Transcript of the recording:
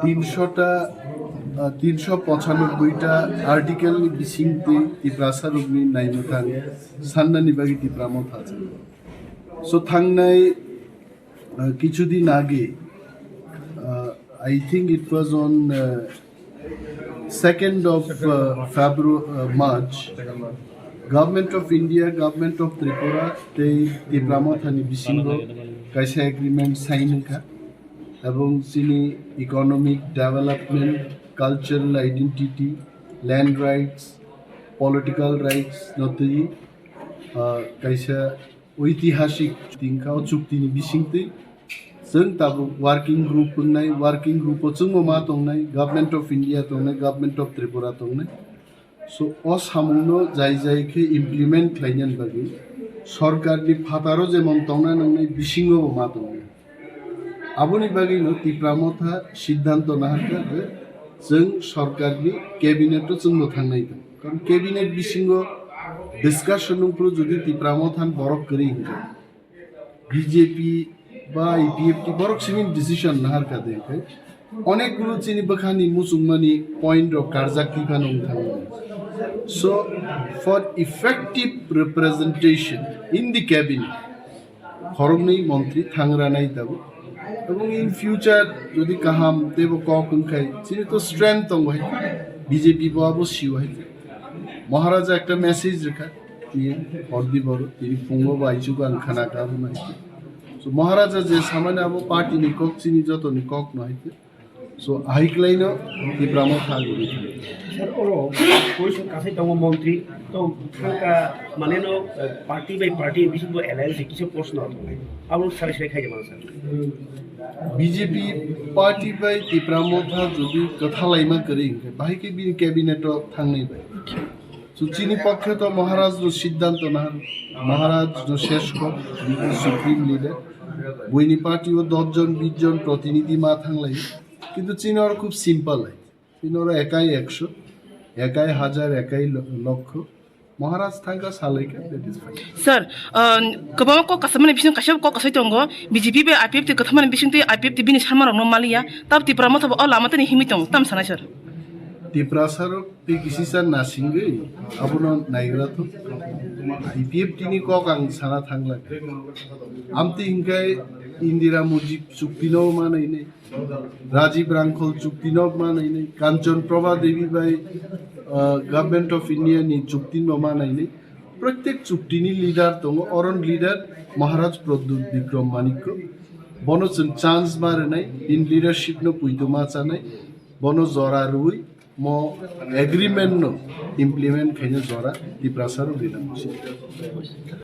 395টা article বিসিংতে তিপ্রাসারুগনি নাইমথাং সান্নানি বাগি তিপ্রামত আছে so থাংনাই কিছুদিন আগে I think it was on 2nd of February, March. Government of India, Government of Tripura, they Tipramothani Bisingo, Kaisa agreement sign ka. Abong Chini economic development, cultural identity, land rights, political rights, noti Kaisa Oitihashik Tinka Chuktini Bisingte. जों ताबो working group होननाय working ग्रुपआव जोंबो मा दंनाय government of India दंनाय government of Tripura दंनाय सो असामनो जाय जायखे इमप्लिमेंट खालायनो बागै सरकारनि फातारो जेमन दंना नंनाय बिसिङाव मा दंनाय आबुनि बागैनो तिप्रामथा सिद्धांत नाहाका जों सरकारनि कैबिनेटआव जोंबो थांनाय दं कारण कैबिनेट बिसिङाव डिस्काशनफोर जुदि तिप्रामथान बरफ करि बीजेपी বা ইপিএফটি বড় সিমিন ডিসিশন নাহার কাদে অনেকগুলো চিনি বখানি মুসুমানি পয়েন্ট অফ কার্জাকি খানং থাঙ্গা so for effective representation in the cabinet খরংনি মন্ত্রী থাংরা নাই দাবো এবং ইন ফিউচার যদি কাহাম দেব কংখাই চিনি তো স্ট্রেংথ দং হয় বিজেপি বাবু সিও হয় মহারাজা একটা মেসেজ রেখা নিয়ে হরদি বড় তিনি ফুঙ্গো বাইচুক আন খানা কাবু নাই So Maharaja je samane abo party ni kok chini joto ni kok no haite so ahikleino ti brahmo thaguri sir oro koiso kasai tongo montri to thangka maneno party by party bisingbo alliance kiso proshno abo sare sare khai jama sir BJP party by ti brahmo tha jodi katha laima kari bai ke bi cabinet o thangnai bai so chini পক্ষে তো মহারাজ র সিদ্ধান্ত না মহারাজ র শেষ কর supreme leader বইনি party ও 10 জন 20 জন প্রতিনিধি মা থাংলাই কিন্তু চীনর খুব সিম্পল হয় চীনর একাই 100 একাই হাজার একাই লক্ষ মহারাজ থাঙ্কা সালাইকা দ্যাট ইজ ফাইন স্যার কবাম ক কাসমানে বিসং কাশাব ক কাসাই তঙ্গ বিজেপি বে আইপিএফ তে কথামানে বিসং তে আইপিএফ তে বিনি সারমার ন মালিয়া তাব তি প্রামথ অ লামাতে নি হিমিতং তাম সানা sir Tiprasarok ti kisisa nasinggay abono naigrato IPF tini kokang sana thangla amti hingkai Indira Mujib chuktino manai nei Rajiv Rangkhol chuktino manai nei Kanchan Prabha Devi bai Government of India ni chuktino manai nei প্রত্যেক চুক্তিনি leader দङ অরন leader মহারাজ Pradyut Vikram Manikya বনচন chance মারে নাই in leadership no পুইতমা চানাই বন জরা রুই म agreement know implement खाइनो जरा तिप्रासार दिना